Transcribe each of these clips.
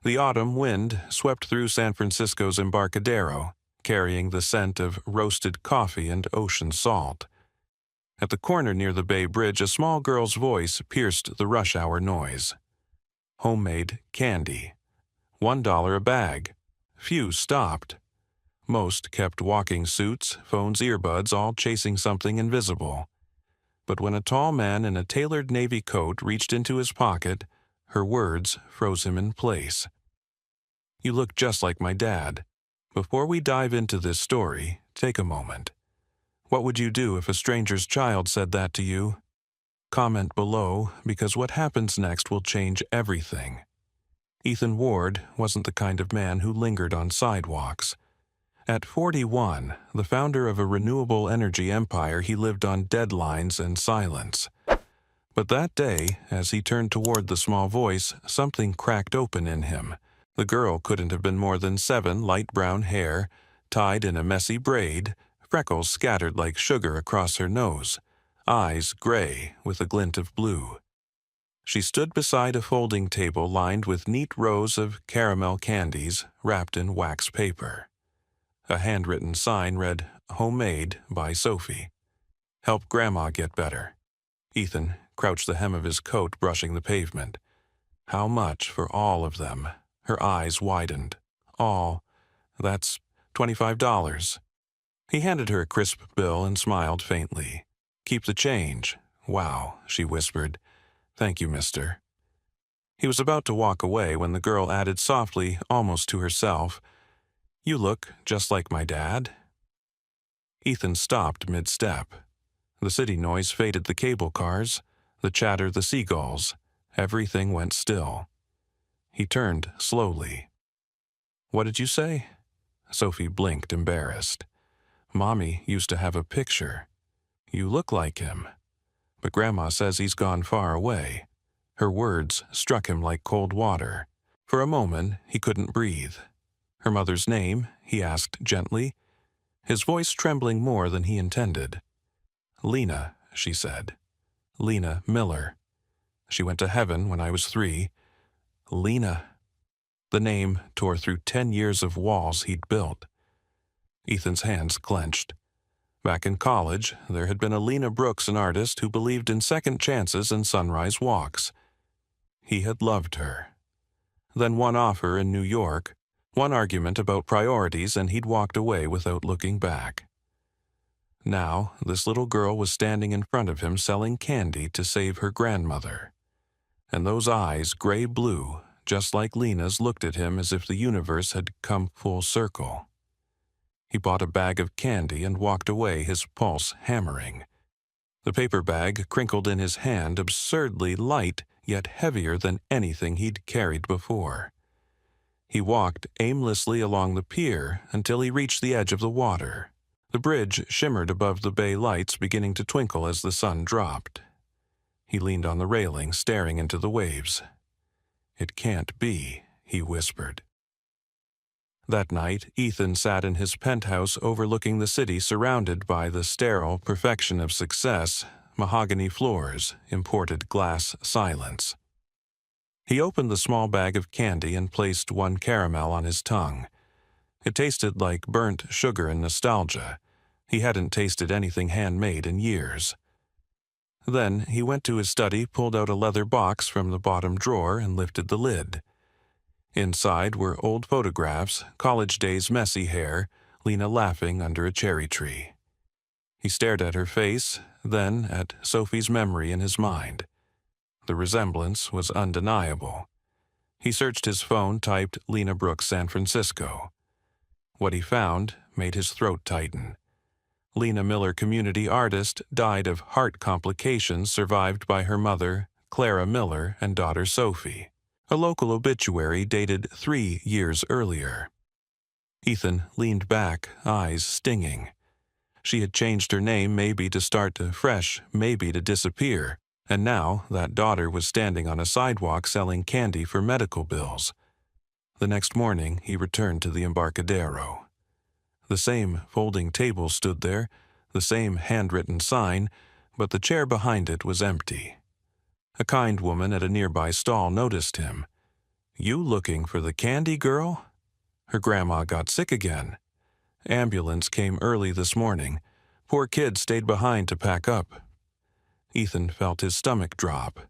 The autumn wind swept through San Francisco's Embarcadero, carrying the scent of roasted coffee and ocean salt. At the corner near the Bay Bridge, a small girl's voice pierced the rush hour noise. Homemade candy. $1 a bag. Few stopped. Most kept walking suits, phones, earbuds, all chasing something invisible. But when a tall man in a tailored navy coat reached into his pocket, her words froze him in place. "You look just like my dad. Before we dive into this story, take a moment. What would you do if a stranger's child said that to you? Comment below, because what happens next will change everything." Ethan Ward wasn't the kind of man who lingered on sidewalks. At 41, the founder of a renewable energy empire, he lived on deadlines and silence. But that day, as he turned toward the small voice, something cracked open in him. The girl couldn't have been more than 7, light brown hair, tied in a messy braid, freckles scattered like sugar across her nose, eyes gray with a glint of blue. She stood beside a folding table lined with neat rows of caramel candies wrapped in wax paper. A handwritten sign read, "Homemade by Sophie. Help Grandma get better." Ethan crouched the hem of his coat, brushing the pavement. How much for all of them? Her eyes widened. All. That's $25. He handed her a crisp bill and smiled faintly. "Keep the change." "Wow," she whispered. "Thank you, mister." He was about to walk away when the girl added softly, almost to herself, "You look just like my dad." Ethan stopped mid-step. The city noise faded, the cable cars, the chatter, the seagulls. Everything went still. He turned slowly. "What did you say?" Sophie blinked, embarrassed. "Mommy used to have a picture. You look like him. But Grandma says he's gone far away." Her words struck him like cold water. For a moment, he couldn't breathe. "Her mother's name?" he asked gently, his voice trembling more than he intended. "Lena," she said. "Lena Miller. She went to heaven when I was 3. Lena." The name tore through 10 years of walls he'd built. Ethan's hands clenched. Back in college, there had been a Lena Brooks, an artist who believed in second chances and sunrise walks. He had loved her. Then one offer in New York, one argument about priorities, and he'd walked away without looking back. Now, this little girl was standing in front of him selling candy to save her grandmother. And those eyes, gray-blue, just like Lena's, looked at him as if the universe had come full circle. He bought a bag of candy and walked away, his pulse hammering. The paper bag crinkled in his hand, absurdly light, yet heavier than anything he'd carried before. He walked aimlessly along the pier until he reached the edge of the water. The bridge shimmered above the bay lights, beginning to twinkle as the sun dropped. He leaned on the railing, staring into the waves. "It can't be," he whispered. That night, Ethan sat in his penthouse overlooking the city, surrounded by the sterile perfection of success, mahogany floors, imported glass silence. He opened the small bag of candy and placed one caramel on his tongue. It tasted like burnt sugar and nostalgia. He hadn't tasted anything handmade in years. Then he went to his study, pulled out a leather box from the bottom drawer, and lifted the lid. Inside were old photographs, college days, messy hair, Lena laughing under a cherry tree. He stared at her face, then at Sophie's memory in his mind. The resemblance was undeniable. He searched his phone, typed Lena Brooks, San Francisco. What he found made his throat tighten. Lena Miller, community artist, died of heart complications, survived by her mother, Clara Miller, and daughter Sophie. A local obituary dated 3 years earlier. Ethan leaned back, eyes stinging. She had changed her name, maybe to start afresh, maybe to disappear, and now that daughter was standing on a sidewalk selling candy for medical bills. The next morning, he returned to the Embarcadero. The same folding table stood there, the same handwritten sign, but the chair behind it was empty. A kind woman at a nearby stall noticed him. You looking for the candy girl? Her grandma got sick again. Ambulance came early this morning. Poor kid stayed behind to pack up. Ethan felt his stomach drop.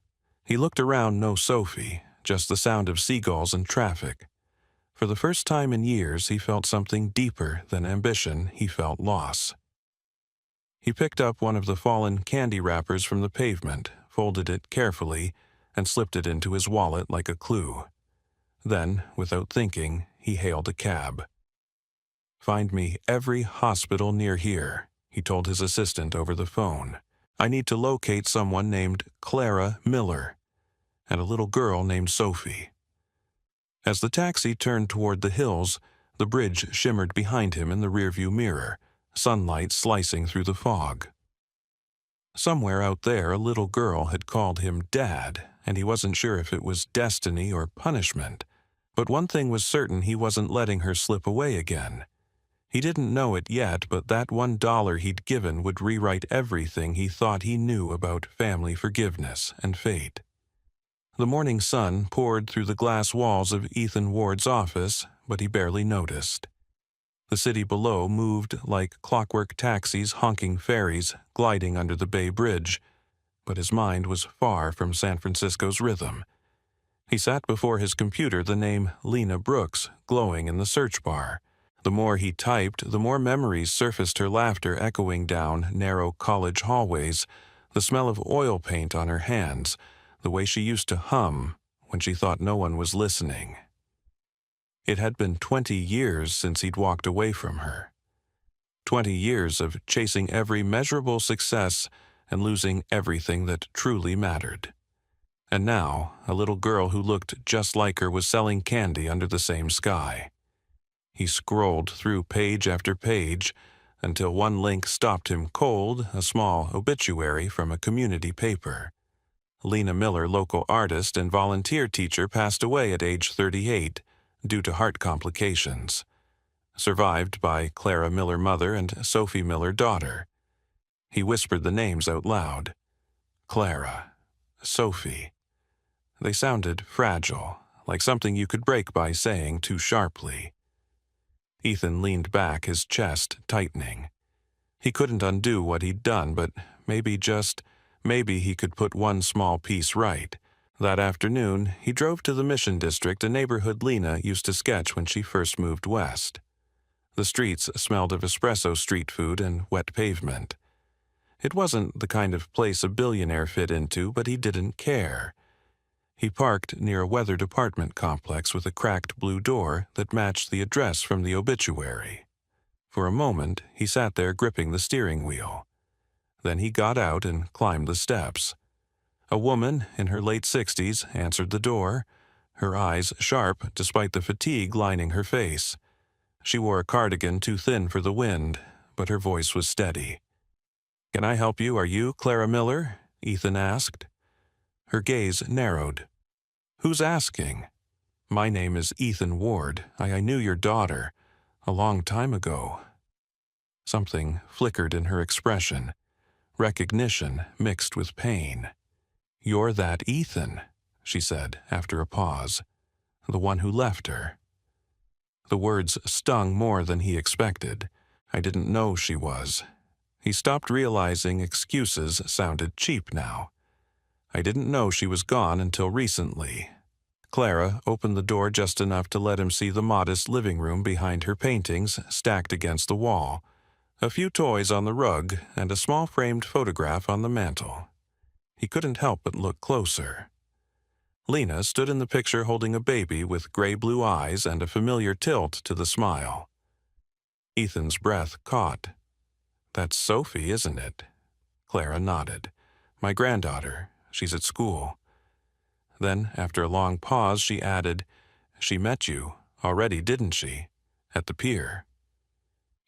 He looked around, no Sophie, just the sound of seagulls and traffic. For the first time in years, he felt something deeper than ambition. He felt loss. He picked up one of the fallen candy wrappers from the pavement, folded it carefully, and slipped it into his wallet like a clue. Then, without thinking, he hailed a cab. "Find me every hospital near here," he told his assistant over the phone. "I need to locate someone named Clara Miller and a little girl named Sophie." As the taxi turned toward the hills, the bridge shimmered behind him in the rearview mirror, sunlight slicing through the fog. Somewhere out there, a little girl had called him Dad, and he wasn't sure if it was destiny or punishment. But one thing was certain: he wasn't letting her slip away again. He didn't know it yet, but that $1 he'd given would rewrite everything he thought he knew about family forgiveness and fate. The morning sun poured through the glass walls of Ethan Ward's office, but he barely noticed. The city below moved like clockwork taxis, honking ferries, gliding under the Bay Bridge, but his mind was far from San Francisco's rhythm. He sat before his computer, the name Lena Brooks glowing in the search bar. The more he typed, the more memories surfaced: her laughter echoing down narrow college hallways, the smell of oil paint on her hands, the way she used to hum when she thought no one was listening. It had been 20 years since he'd walked away from her. 20 years of chasing every measurable success and losing everything that truly mattered. And now, a little girl who looked just like her was selling candy under the same sky. He scrolled through page after page until one link stopped him cold, a small obituary from a community paper. Lena Miller, local artist and volunteer teacher, passed away at age 38 due to heart complications. Survived by Clara Miller, mother, and Sophie Miller, daughter. He whispered the names out loud. Clara, Sophie. They sounded fragile, like something you could break by saying too sharply. Ethan leaned back, his chest tightening. He couldn't undo what he'd done, but maybe, just maybe, he could put one small piece right. That afternoon, he drove to the Mission District, a neighborhood Lena used to sketch when she first moved west. The streets smelled of espresso street food and wet pavement. It wasn't the kind of place a billionaire fit into, but he didn't care. He parked near a weather department complex with a cracked blue door that matched the address from the obituary. For a moment, he sat there gripping the steering wheel. Then he got out and climbed the steps. A woman in her late 60s answered the door, her eyes sharp despite the fatigue lining her face. She wore a cardigan too thin for the wind, but her voice was steady. "Can I help you? Are you Clara Miller?" Ethan asked. Her gaze narrowed. "Who's asking?" "My name is Ethan Ward. I knew your daughter a long time ago." Something flickered in her expression, recognition mixed with pain. "You're that Ethan," she said after a pause, "the one who left her." The words stung more than he expected. I didn't know she was. He stopped, realizing excuses sounded cheap now. I didn't know she was gone until recently. Clara opened the door just enough to let him see the modest living room behind her paintings stacked against the wall, a few toys on the rug, and a small framed photograph on the mantel. He couldn't help but look closer. Lena stood in the picture holding a baby with gray-blue eyes and a familiar tilt to the smile. Ethan's breath caught. "That's Sophie, isn't it?" Clara nodded. "My granddaughter. She's at school." Then, after a long pause, she added, "She met you already, didn't she? At the pier."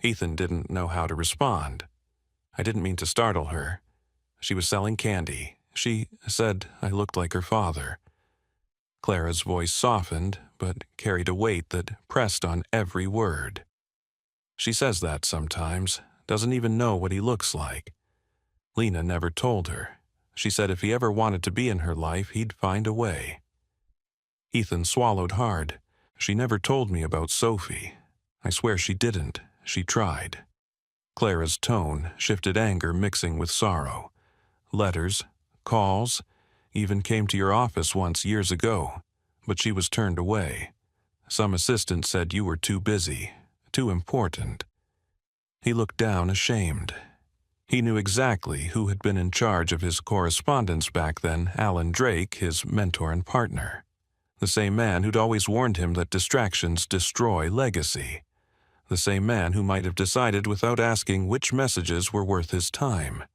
Ethan didn't know how to respond. "I didn't mean to startle her. She was selling candy. She said I looked like her father." Clara's voice softened, but carried a weight that pressed on every word. "She says that sometimes, doesn't even know what he looks like. Lena never told her. She said if he ever wanted to be in her life, he'd find a way." Ethan swallowed hard. She never told me about Sophie. I swear she didn't. She tried. Clara's tone shifted, anger mixing with sorrow. Letters, calls, even came to your office once years ago, but she was turned away. Some assistant said you were too busy, too important. He looked down, ashamed. He knew exactly who had been in charge of his correspondence back then, Alan Drake, his mentor and partner. The same man who'd always warned him that distractions destroy legacy. The same man who might have decided without asking which messages were worth his time.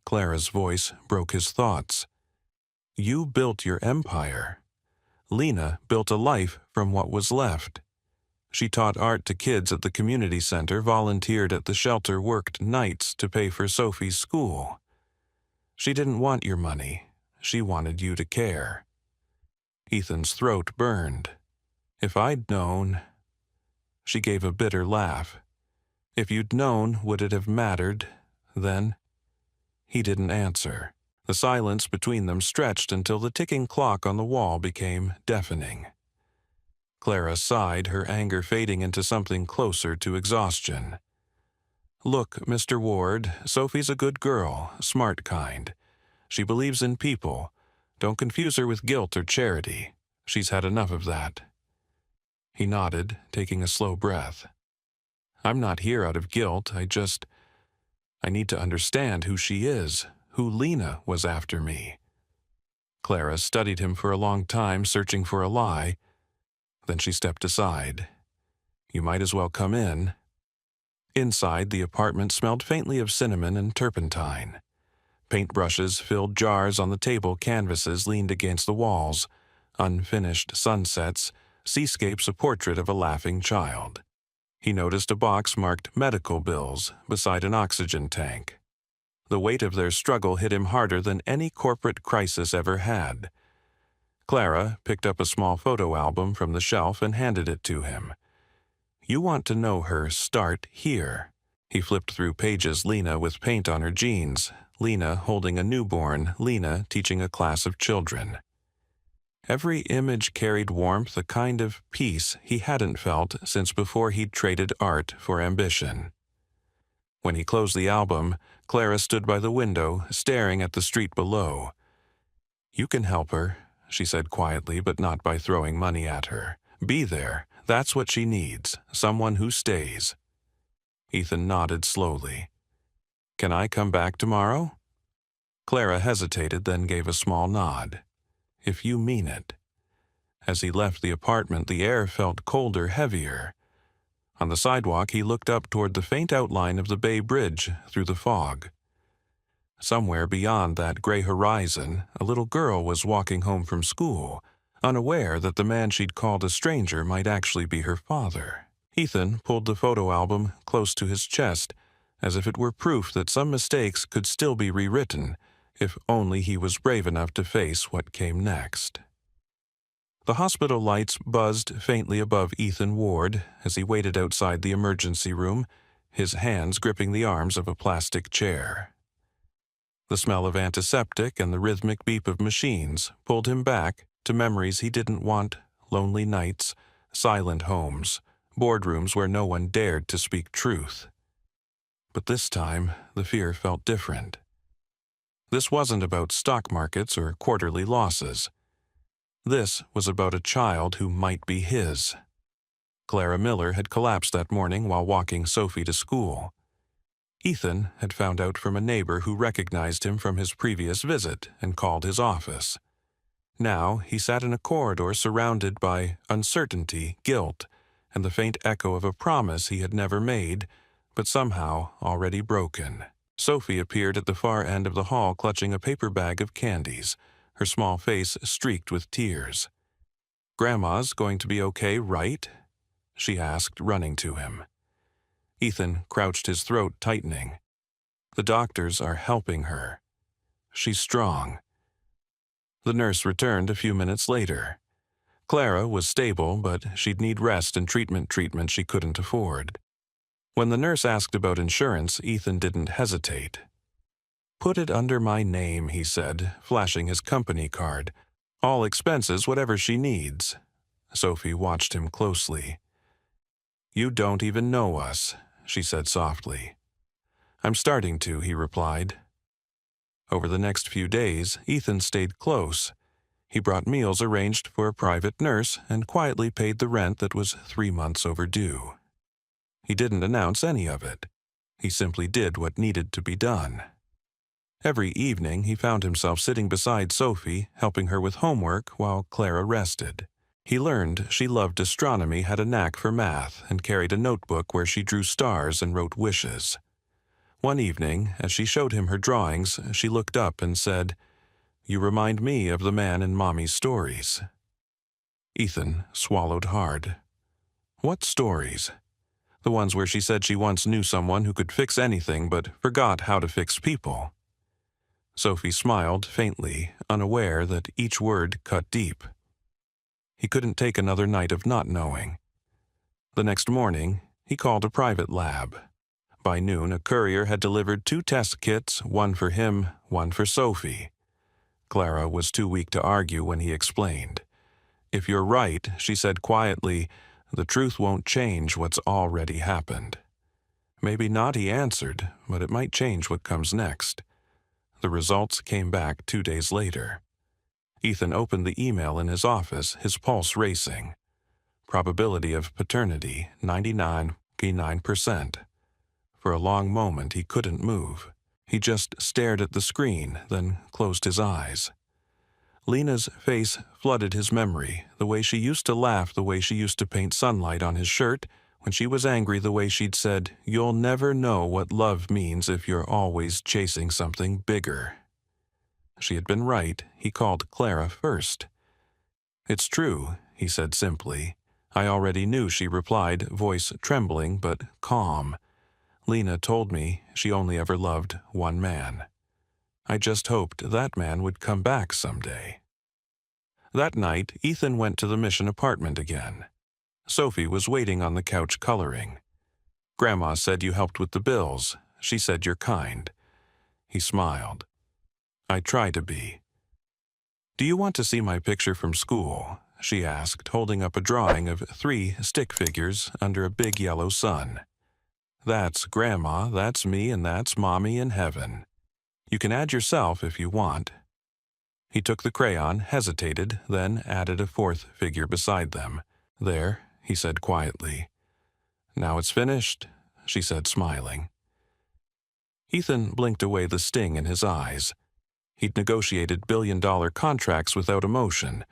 Clara's voice broke his thoughts. You built your empire. Lena built a life from what was left. She taught art to kids at the community center, volunteered at the shelter, worked nights to pay for Sophie's school. She didn't want your money. She wanted you to care. Ethan's throat burned. If I'd known... She gave a bitter laugh. If you'd known, would it have mattered, then? He didn't answer. The silence between them stretched until the ticking clock on the wall became deafening. Clara sighed, her anger fading into something closer to exhaustion. Look, Mr. Ward, Sophie's a good girl, smart kind. She believes in people. Don't confuse her with guilt or charity. She's had enough of that. He nodded, taking a slow breath. I'm not here out of guilt. I need to understand who she is, who Lena was after me. Clara studied him for a long time, searching for a lie. Then she stepped aside. You might as well come in. Inside, the apartment smelled faintly of cinnamon and turpentine. Paintbrushes filled jars on the table, canvases leaned against the walls, unfinished sunsets, seascapes, a portrait of a laughing child. He noticed a box marked medical bills beside an oxygen tank. The weight of their struggle hit him harder than any corporate crisis ever had. Clara picked up a small photo album from the shelf and handed it to him. You want to know her, start here. He flipped through pages. Lena with paint on her jeans, Lena holding a newborn, Lena teaching a class of children. Every image carried warmth, a kind of peace he hadn't felt since before he'd traded art for ambition. When he closed the album, Clara stood by the window, staring at the street below. You can help her, she said quietly, but not by throwing money at her. Be there. That's what she needs, someone who stays. Ethan nodded slowly. Can I come back tomorrow? Clara hesitated, then gave a small nod. If you mean it. As he left the apartment, the air felt colder, heavier. On the sidewalk, he looked up toward the faint outline of the Bay Bridge through the fog. Somewhere beyond that gray horizon, a little girl was walking home from school, unaware that the man she'd called a stranger might actually be her father. Ethan pulled the photo album close to his chest, as if it were proof that some mistakes could still be rewritten, if only he was brave enough to face what came next. The hospital lights buzzed faintly above Ethan Ward as he waited outside the emergency room, his hands gripping the arms of a plastic chair. The smell of antiseptic and the rhythmic beep of machines pulled him back to memories he didn't want, lonely nights, silent homes, boardrooms where no one dared to speak truth. But this time, the fear felt different. This wasn't about stock markets or quarterly losses. This was about a child who might be his. Clara Miller had collapsed that morning while walking Sophie to school. Ethan had found out from a neighbor who recognized him from his previous visit and called his office. Now he sat in a corridor surrounded by uncertainty, guilt, and the faint echo of a promise he had never made, but somehow already broken. Sophie appeared at the far end of the hall clutching a paper bag of candies, her small face streaked with tears. "Grandma's going to be okay, right?" she asked, running to him. Ethan crouched, his throat tightening. The doctors are helping her. She's strong. The nurse returned a few minutes later. Clara was stable, but she'd need rest and treatment she couldn't afford. When the nurse asked about insurance, Ethan didn't hesitate. "Put it under my name," he said, flashing his company card. All expenses, whatever she needs. Sophie watched him closely. You don't even know us, she said softly. I'm starting to, he replied. Over the next few days, Ethan stayed close. He brought meals arranged for a private nurse and quietly paid the rent that was 3 months overdue. He didn't announce any of it. He simply did what needed to be done. Every evening, he found himself sitting beside Sophie, helping her with homework while Clara rested. He learned she loved astronomy, had a knack for math, and carried a notebook where she drew stars and wrote wishes. One evening, as she showed him her drawings, she looked up and said, "You remind me of the man in Mommy's stories." Ethan swallowed hard. What stories? The ones where she said she once knew someone who could fix anything but forgot how to fix people. Sophie smiled faintly, unaware that each word cut deep. He couldn't take another night of not knowing. The next morning, he called a private lab. By noon, a courier had delivered 2 test kits, one for him, one for Sophie. Clara was too weak to argue when he explained. "If you're right," she said quietly, "the truth won't change what's already happened." "Maybe not," he answered, "but it might change what comes next." The results came back 2 days later. Ethan opened the email in his office, his pulse racing. Probability of paternity, 99.9%. For a long moment, he couldn't move. He just stared at the screen, then closed his eyes. Lena's face flooded his memory, the way she used to laugh, the way she used to paint sunlight on his shirt, when she was angry, the way she'd said, "You'll never know what love means if you're always chasing something bigger." She had been right. He called Clara first. "It's true," he said simply. "I already knew," she replied, voice trembling but calm. "Lena told me she only ever loved one man. I just hoped that man would come back someday." That night, Ethan went to the Mission apartment again. Sophie was waiting on the couch coloring. "Grandma said you helped with the bills. She said you're kind." He smiled. "I try to be." "Do you want to see my picture from school?" she asked, holding up a drawing of 3 stick figures under a big yellow sun. "That's Grandma, that's me, and that's Mommy in heaven. You can add yourself if you want." He took the crayon, hesitated, then added a 4th figure beside them. "There," he said quietly. "Now it's finished," she said, smiling. Ethan blinked away the sting in his eyes. He'd negotiated billion-dollar contracts without emotion,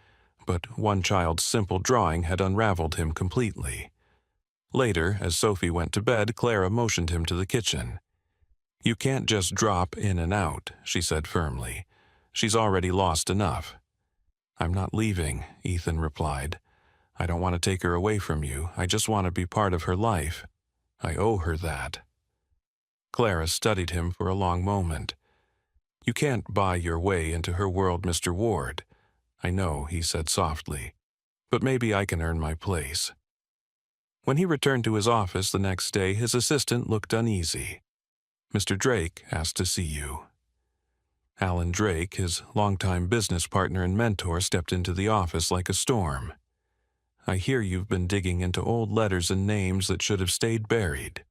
but one child's simple drawing had unraveled him completely. Later, as Sophie went to bed, Clara motioned him to the kitchen. "You can't just drop in and out," she said firmly. "She's already lost enough." "I'm not leaving," Ethan replied. "I don't want to take her away from you. I just want to be part of her life. I owe her that." Clara studied him for a long moment. "You can't buy your way into her world, Mr. Ward." "I know," he said softly. "But maybe I can earn my place." When he returned to his office the next day, his assistant looked uneasy. "Mr. Drake asked to see you." Alan Drake, his longtime business partner and mentor, stepped into the office like a storm. "I hear you've been digging into old letters and names that should have stayed buried."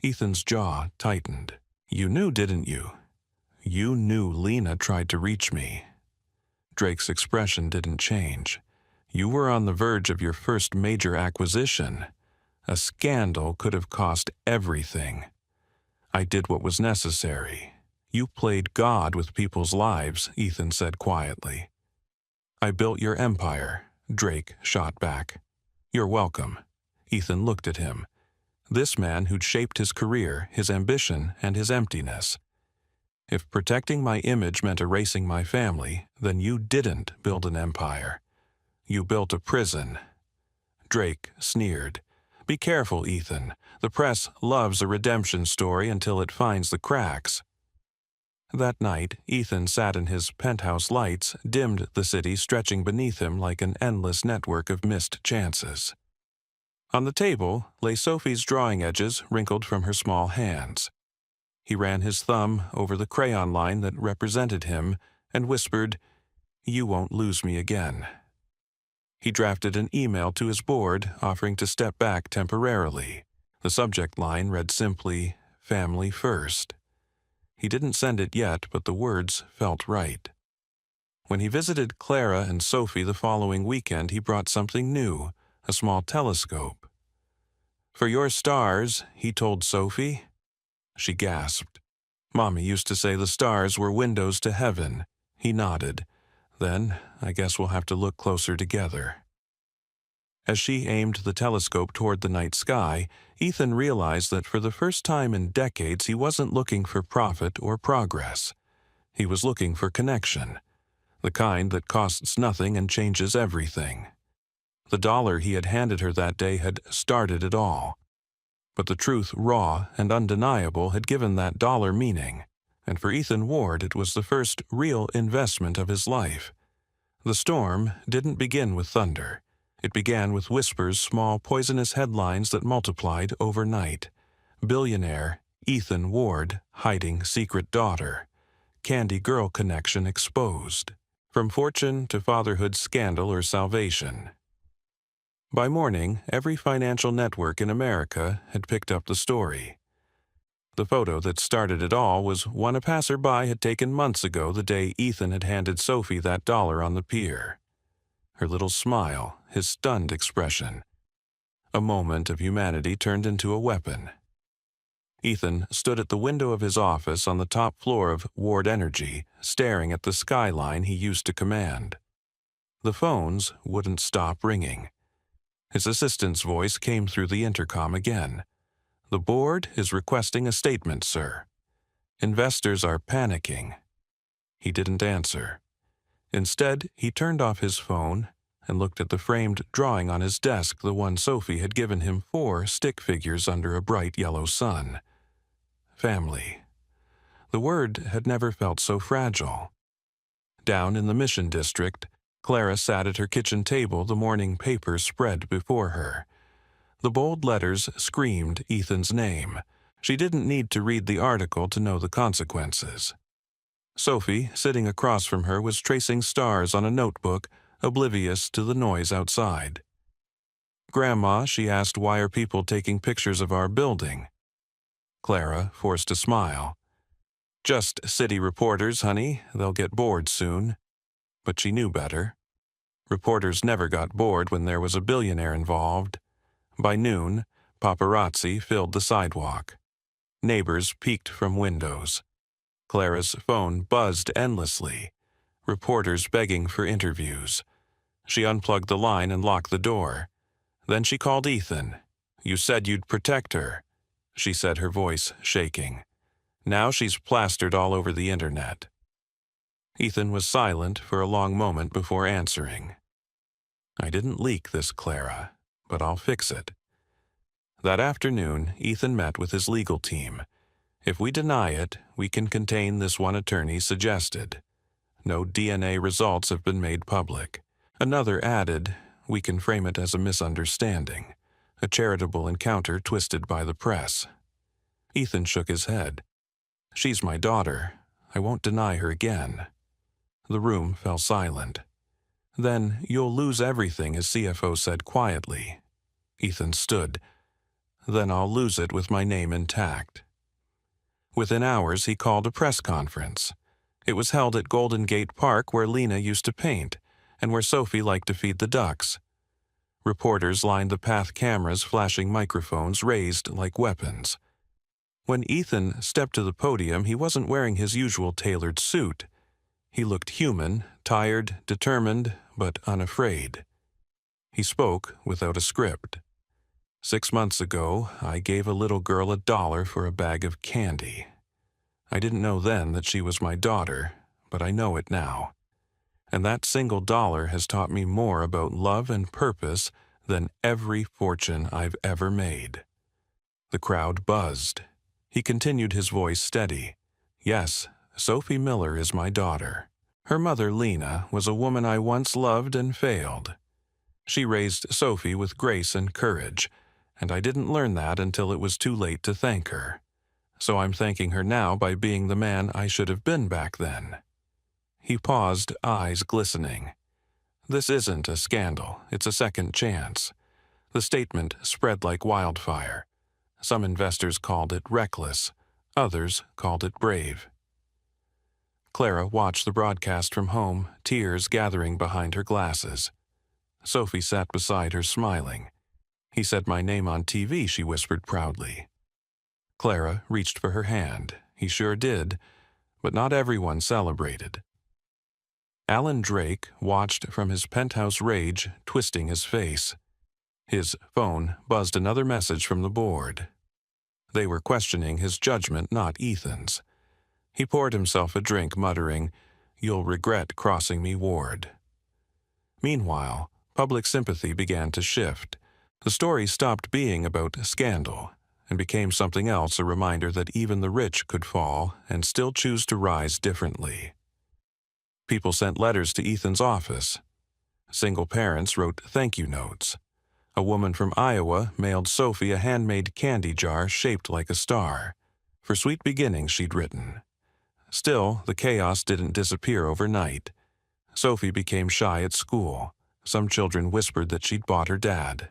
Ethan's jaw tightened. "You knew, didn't you? You knew Lena tried to reach me." Drake's expression didn't change. "You were on the verge of your first major acquisition. A scandal could have cost everything. I did what was necessary. You played God with people's lives," Ethan said quietly. "I built your empire," Drake shot back. "You're welcome." Ethan looked at him. This man who'd shaped his career, his ambition, and his emptiness. "If protecting my image meant erasing my family, then you didn't build an empire. You built a prison." Drake sneered. "Be careful, Ethan. The press loves a redemption story until it finds the cracks." That night, Ethan sat in his penthouse. Lights dimmed the city, stretching beneath him like an endless network of missed chances. On the table lay Sophie's drawing edges, wrinkled from her small hands. He ran his thumb over the crayon line that represented him and whispered, You won't lose me again. He drafted an email to his board offering to step back temporarily. The subject line read simply, "Family First." He didn't send it yet, but the words felt right. When he visited Clara and Sophie the following weekend, he brought something new, a small telescope. "For your stars," he told Sophie. She gasped. "Mommy used to say the stars were windows to heaven." He nodded. "Then, I guess we'll have to look closer together." As she aimed the telescope toward the night sky, Ethan realized that for the first time in decades he wasn't looking for profit or progress. He was looking for connection, the kind that costs nothing and changes everything. The dollar he had handed her that day had started it all. But the truth, raw and undeniable, had given that dollar meaning, and for Ethan Ward it was the first real investment of his life. The storm didn't begin with thunder. It began with whispers, small poisonous headlines that multiplied overnight. Billionaire, Ethan Ward, hiding secret daughter. Candy girl connection exposed. From fortune to fatherhood scandal or salvation. By morning, every financial network in America had picked up the story. The photo that started it all was one a passerby had taken months ago, the day Ethan had handed Sophie that dollar on the pier. Her little smile, his stunned expression. A moment of humanity turned into a weapon. Ethan stood at the window of his office on the top floor of Ward Energy, staring at the skyline he used to command. The phones wouldn't stop ringing. His assistant's voice came through the intercom again. "The board is requesting a statement, sir. Investors are panicking." He didn't answer. Instead, he turned off his phone and looked at the framed drawing on his desk, the one Sophie had given him, 4 stick figures under a bright yellow sun. Family. The word had never felt so fragile. Down in the Mission District, Clara sat at her kitchen table, the morning paper spread before her. The bold letters screamed Ethan's name. She didn't need to read the article to know the consequences. Sophie, sitting across from her, was tracing stars on a notebook, oblivious to the noise outside. "Grandma," she asked, "why are people taking pictures of our building?" Clara forced a smile. "Just city reporters, honey. They'll get bored soon." But she knew better. Reporters never got bored when there was a billionaire involved. By noon, paparazzi filled the sidewalk. Neighbors peeked from windows. Clara's phone buzzed endlessly. Reporters begging for interviews. She unplugged the line and locked the door. Then she called Ethan. "You said you'd protect her," she said, her voice shaking. "Now she's plastered all over the internet." Ethan was silent for a long moment before answering. "I didn't leak this, Clara, but I'll fix it." That afternoon, Ethan met with his legal team. "If we deny it, we can contain this," one attorney suggested. "No DNA results have been made public." Another added, "We can frame it as a misunderstanding, a charitable encounter twisted by the press." Ethan shook his head. "She's my daughter. I won't deny her again." The room fell silent. "Then you'll lose everything," his CFO said quietly. Ethan stood. "Then I'll lose it with my name intact." Within hours, he called a press conference. It was held at Golden Gate Park, where Lena used to paint, and where Sophie liked to feed the ducks. Reporters lined the path, cameras flashing microphones raised like weapons. When Ethan stepped to the podium, he wasn't wearing his usual tailored suit. He looked human, tired, determined, but unafraid. He spoke without a script. 6 months ago, I gave a little girl $1 for a bag of candy. I didn't know then that she was my daughter, but I know it now. And that single dollar has taught me more about love and purpose than every fortune I've ever made." The crowd buzzed. He continued, his voice steady. "Yes, Sophie Miller is my daughter. Her mother, Lena, was a woman I once loved and failed. She raised Sophie with grace and courage, and I didn't learn that until it was too late to thank her. So I'm thanking her now by being the man I should have been back then." He paused, eyes glistening. This isn't a scandal, it's a second chance. The statement spread like wildfire. Some investors called it reckless, others called it brave. Clara watched the broadcast from home, tears gathering behind her glasses. Sophie sat beside her, smiling. He said my name on TV, she whispered proudly. Clara reached for her hand. He sure did, but not everyone celebrated. Alan Drake watched from his penthouse rage, twisting his face. His phone buzzed another message from the board. They were questioning his judgment, not Ethan's. He poured himself a drink, muttering, "You'll regret crossing me, Ward." Meanwhile, public sympathy began to shift. The story stopped being about scandal and became something else, a reminder that even the rich could fall and still choose to rise differently. People sent letters to Ethan's office. Single parents wrote thank you notes. A woman from Iowa mailed Sophie a handmade candy jar shaped like a star. For sweet beginnings, she'd written. Still, the chaos didn't disappear overnight. Sophie became shy at school. Some children whispered that she'd bought her dad.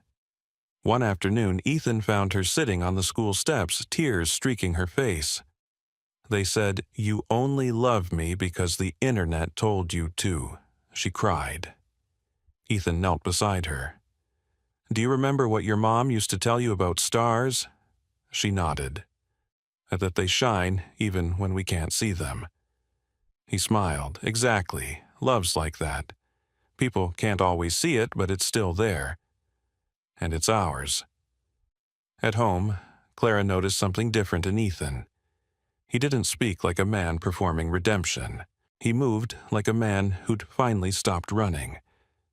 One afternoon, Ethan found her sitting on the school steps, tears streaking her face. They said, "You only love me because the internet told you to," she cried. Ethan knelt beside her. "Do you remember what your mom used to tell you about stars?" She nodded. "That they shine even when we can't see them." He smiled. "Exactly. Love's like that. People can't always see it, but it's still there. And it's ours." At home, Clara noticed something different in Ethan. He didn't speak like a man performing redemption. He moved like a man who'd finally stopped running.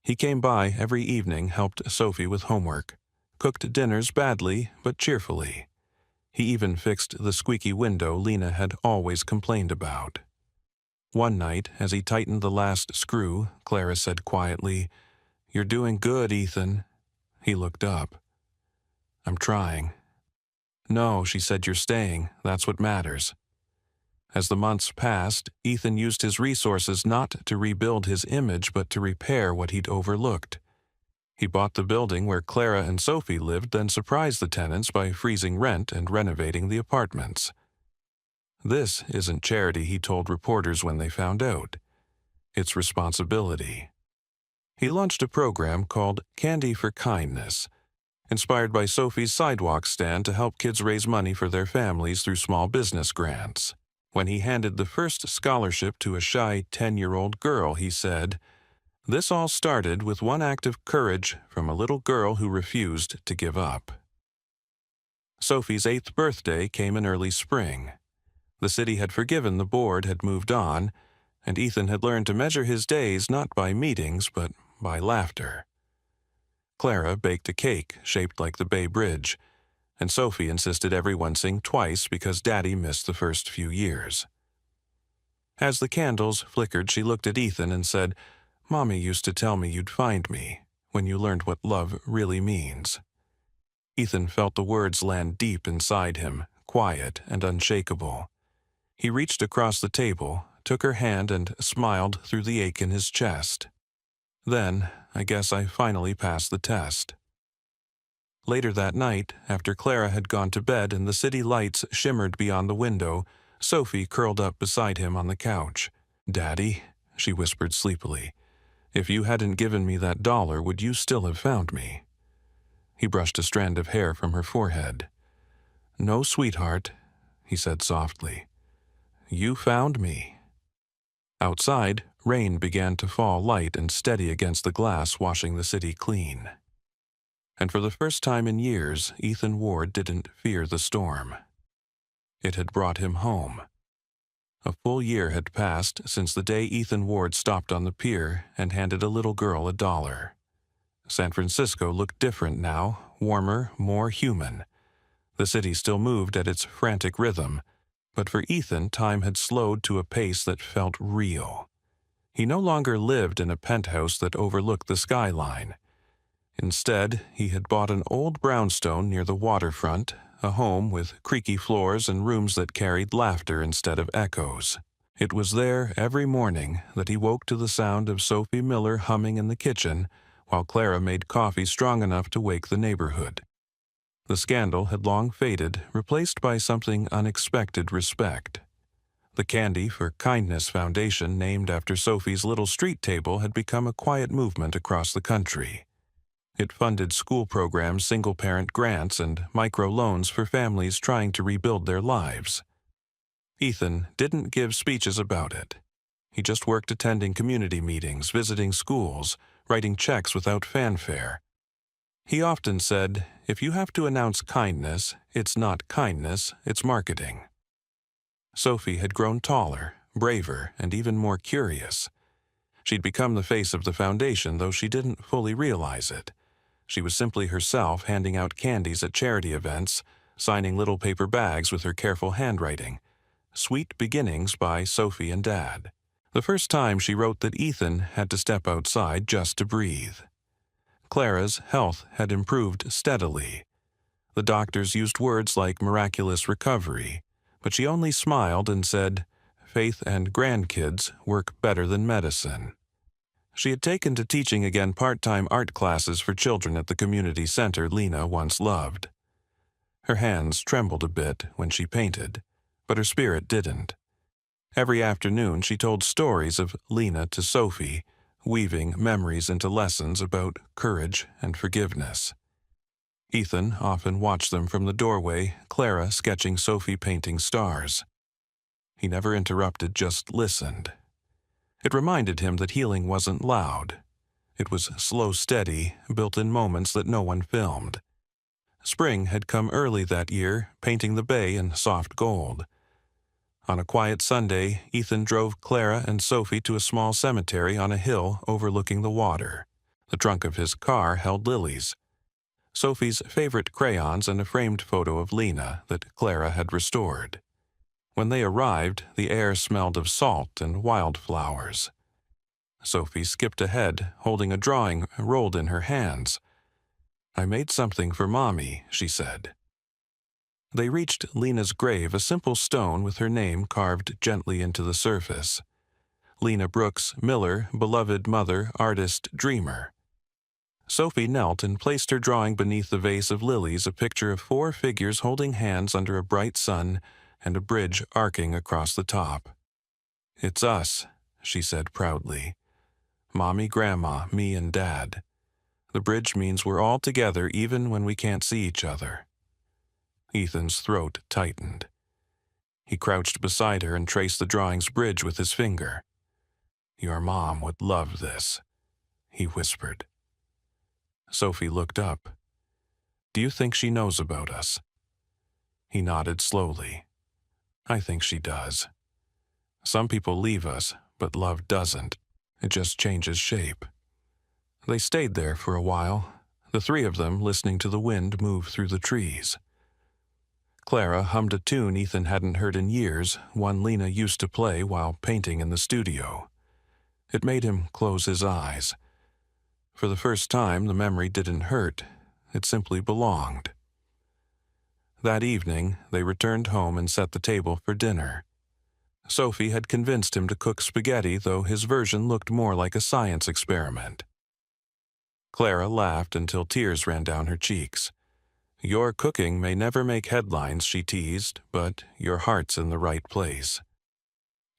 He came by every evening, helped Sophie with homework, cooked dinners badly but cheerfully. He even fixed the squeaky window Lena had always complained about. One night, as he tightened the last screw, Clara said quietly, "You're doing good, Ethan." He looked up. "I'm trying." "No," she said, "you're staying. That's what matters." As the months passed, Ethan used his resources not to rebuild his image but to repair what he'd overlooked. He bought the building where Clara and Sophie lived, then surprised the tenants by freezing rent and renovating the apartments. "This isn't charity," he told reporters when they found out. "It's responsibility." He launched a program called Candy for Kindness, inspired by Sophie's sidewalk stand to help kids raise money for their families through small business grants. When he handed the first scholarship to a shy 10-year-old girl, he said, "This all started with one act of courage from a little girl who refused to give up." Sophie's 8th birthday came in early spring. The city had forgiven the board, had moved on, and Ethan had learned to measure his days not by meetings but by laughter. Clara baked a cake shaped like the Bay Bridge, and Sophie insisted everyone sing twice because Daddy missed the first few years. As the candles flickered, she looked at Ethan and said, "Mommy used to tell me you'd find me when you learned what love really means." Ethan felt the words land deep inside him, quiet and unshakable. He reached across the table, took her hand, and smiled through the ache in his chest. "Then, I guess I finally passed the test." Later that night, after Clara had gone to bed and the city lights shimmered beyond the window, Sophie curled up beside him on the couch. "Daddy," she whispered sleepily, "if you hadn't given me that $1, would you still have found me?" He brushed a strand of hair from her forehead. "No, sweetheart," he said softly. "You found me." Outside, rain began to fall light and steady against the glass, washing the city clean. And for the first time in years, Ethan Ward didn't fear the storm. It had brought him home. A full year had passed since the day Ethan Ward stopped on the pier and handed a little girl $1. San Francisco looked different now, warmer, more human. The city still moved at its frantic rhythm, but for Ethan, time had slowed to a pace that felt real. He no longer lived in a penthouse that overlooked the skyline. Instead, he had bought an old brownstone near the waterfront, a home with creaky floors and rooms that carried laughter instead of echoes. It was there every morning that he woke to the sound of Sophie Miller humming in the kitchen while Clara made coffee strong enough to wake the neighborhood. The scandal had long faded, replaced by something unexpected respect. The Candy for Kindness Foundation, named after Sophie's little street table, had become a quiet movement across the country. It funded school programs, single-parent grants, and microloans for families trying to rebuild their lives. Ethan didn't give speeches about it. He just worked attending community meetings, visiting schools, writing checks without fanfare. He often said, "If you have to announce kindness, it's not kindness, it's marketing." Sophie had grown taller, braver, and even more curious. She'd become the face of the foundation, though she didn't fully realize it. She was simply herself, handing out candies at charity events, signing little paper bags with her careful handwriting. Sweet Beginnings by Sophie and Dad. The first time she wrote that Ethan had to step outside just to breathe. Clara's health had improved steadily. The doctors used words like miraculous recovery, but she only smiled and said, "Faith and grandkids work better than medicine." She had taken to teaching again part-time art classes for children at the community center Lena once loved. Her hands trembled a bit when she painted, but her spirit didn't. Every afternoon she told stories of Lena to Sophie, weaving memories into lessons about courage and forgiveness. Ethan often watched them from the doorway, Clara sketching Sophie painting stars. He never interrupted, just listened. It reminded him that healing wasn't loud. It was slow, steady, built in moments that no one filmed. Spring had come early that year, painting the bay in soft gold. On a quiet Sunday, Ethan drove Clara and Sophie to a small cemetery on a hill overlooking the water. The trunk of his car held lilies, Sophie's favorite crayons, and a framed photo of Lena that Clara had restored. When they arrived, the air smelled of salt and wildflowers. Sophie skipped ahead, holding a drawing rolled in her hands. "I made something for Mommy," she said. They reached Lena's grave, a simple stone with her name carved gently into the surface. Lena Brooks Miller, beloved mother, artist, dreamer. Sophie knelt and placed her drawing beneath the vase of lilies, a picture of 4 figures holding hands under a bright sun and a bridge arcing across the top. "It's us," she said proudly. "Mommy, Grandma, me, and Dad. The bridge means we're all together even when we can't see each other." Ethan's throat tightened. He crouched beside her and traced the drawing's bridge with his finger. "Your mom would love this," he whispered. Sophie looked up. "Do you think she knows about us?" He nodded slowly. "I think she does. Some people leave us, but love doesn't. It just changes shape." They stayed there for a while, the 3 of them listening to the wind move through the trees. Clara hummed a tune Ethan hadn't heard in years, one Lena used to play while painting in the studio. It made him close his eyes. For the first time, the memory didn't hurt. It simply belonged. That evening, they returned home and set the table for dinner. Sophie had convinced him to cook spaghetti, though his version looked more like a science experiment. Clara laughed until tears ran down her cheeks. "Your cooking may never make headlines," she teased, "but your heart's in the right place."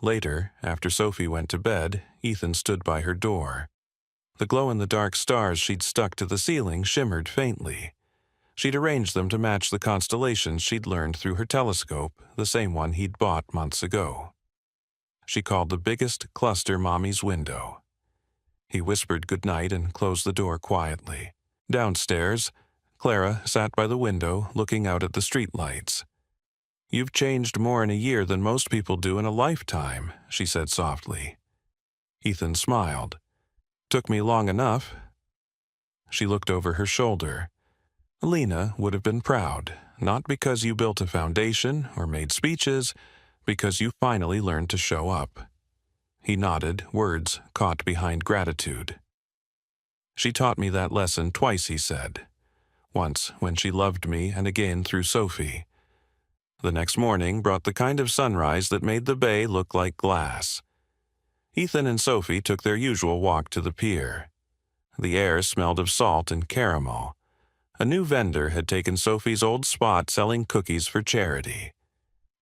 Later, after Sophie went to bed, Ethan stood by her door. The glow-in-the-dark stars she'd stuck to the ceiling shimmered faintly. She'd arranged them to match the constellations she'd learned through her telescope, the same one he'd bought months ago. She called the biggest cluster Mommy's window. He whispered goodnight and closed the door quietly. Downstairs, Clara sat by the window, looking out at the streetlights. "You've changed more in a year than most people do in a lifetime," she said softly. Ethan smiled. "Took me long enough." She looked over her shoulder. "Lena would have been proud, not because you built a foundation or made speeches, because you finally learned to show up." He nodded, words caught behind gratitude. "She taught me that lesson twice," he said. "Once when she loved me, and again through Sophie. The next morning brought the kind of sunrise that made the bay look like glass. Ethan and Sophie took their usual walk to the pier. The air smelled of salt and caramel. A new vendor had taken Sophie's old spot selling cookies for charity.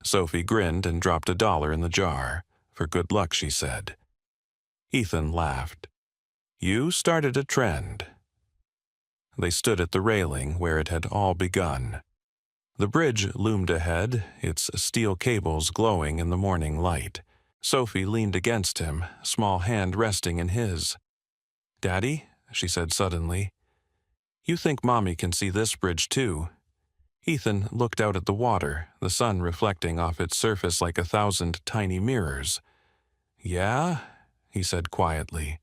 Sophie grinned and dropped $1 in the jar. For good luck, she said. Ethan laughed. You started a trend. They stood at the railing where it had all begun. The bridge loomed ahead, its steel cables glowing in the morning light. Sophie leaned against him, small hand resting in his. Daddy, she said suddenly, you think Mommy can see this bridge too? Ethan looked out at the water, the sun reflecting off its surface like 1,000 tiny mirrors. Yeah, he said quietly.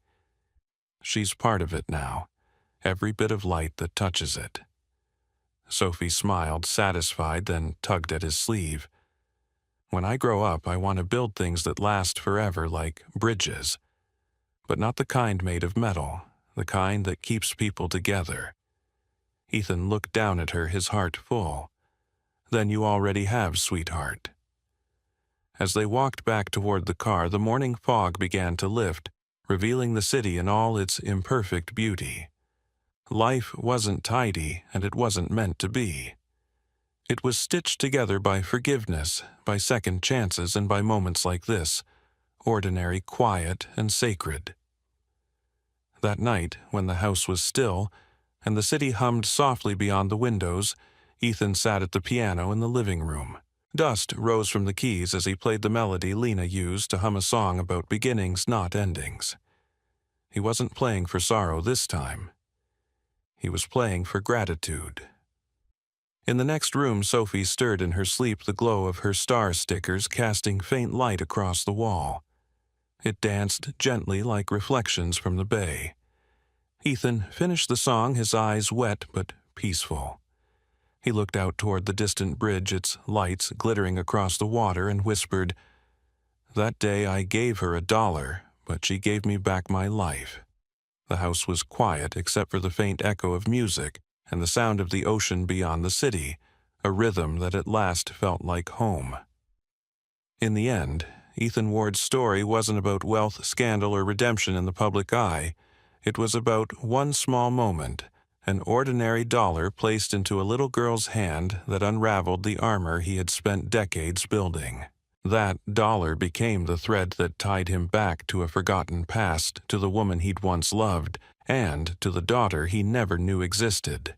She's part of it now, every bit of light that touches it. Sophie smiled, satisfied, then tugged at his sleeve. When I grow up, I want to build things that last forever like bridges. But not the kind made of metal, the kind that keeps people together. Ethan looked down at her, his heart full. Then you already have, sweetheart. As they walked back toward the car, the morning fog began to lift, revealing the city in all its imperfect beauty. Life wasn't tidy, and it wasn't meant to be. It was stitched together by forgiveness, by second chances, and by moments like this, ordinary, quiet, and sacred. That night, when the house was still, and the city hummed softly beyond the windows, Ethan sat at the piano in the living room. Dust rose from the keys as he played the melody Lena used to hum a song about beginnings, not endings. He wasn't playing for sorrow this time. He was playing for gratitude. In the next room, Sophie stirred in her sleep, the glow of her star stickers casting faint light across the wall. It danced gently like reflections from the bay. Ethan finished the song, his eyes wet but peaceful. He looked out toward the distant bridge, its lights glittering across the water, and whispered, That day I gave her $1, but she gave me back my life. The house was quiet except for the faint echo of music and the sound of the ocean beyond the city, a rhythm that at last felt like home. In the end, Ethan Ward's story wasn't about wealth, scandal, or redemption in the public eye. It was about one small moment, an ordinary dollar placed into a little girl's hand that unraveled the armor he had spent decades building. That dollar became the thread that tied him back to a forgotten past, to the woman he'd once loved, and to the daughter he never knew existed.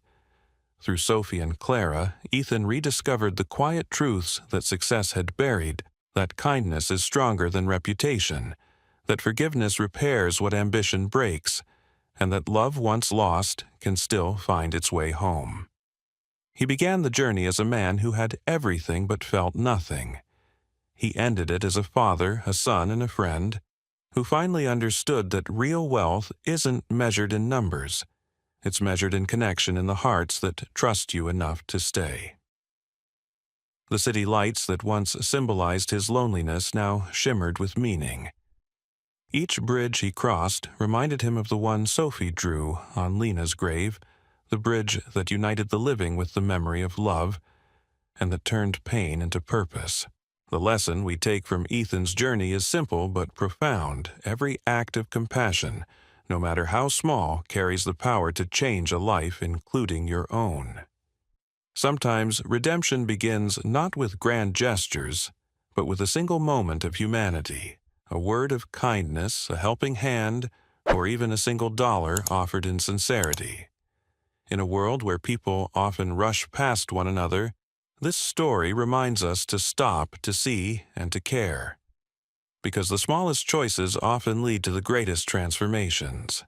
Through Sophie and Clara, Ethan rediscovered the quiet truths that success had buried, that kindness is stronger than reputation, that forgiveness repairs what ambition breaks, and that love once lost can still find its way home. He began the journey as a man who had everything but felt nothing. He ended it as a father, a son, and a friend, who finally understood that real wealth isn't measured in numbers. It's measured in connection in the hearts that trust you enough to stay. The city lights that once symbolized his loneliness now shimmered with meaning. Each bridge he crossed reminded him of the one Sophie drew on Lena's grave, the bridge that united the living with the memory of love, and that turned pain into purpose. The lesson we take from Ethan's journey is simple but profound. Every act of compassion, no matter how small, carries the power to change a life, including your own. Sometimes redemption begins not with grand gestures, but with a single moment of humanity. A word of kindness, a helping hand, or even a single dollar offered in sincerity. In a world where people often rush past one another, this story reminds us to stop, to see, and to care. Because the smallest choices often lead to the greatest transformations.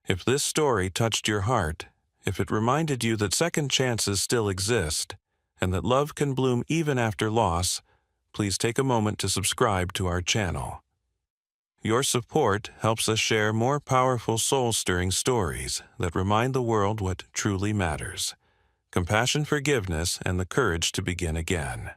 If this story touched your heart, if it reminded you that second chances still exist, and that love can bloom even after loss, please take a moment to subscribe to our channel. Your support helps us share more powerful soul-stirring stories that remind the world what truly matters: compassion, forgiveness, and the courage to begin again.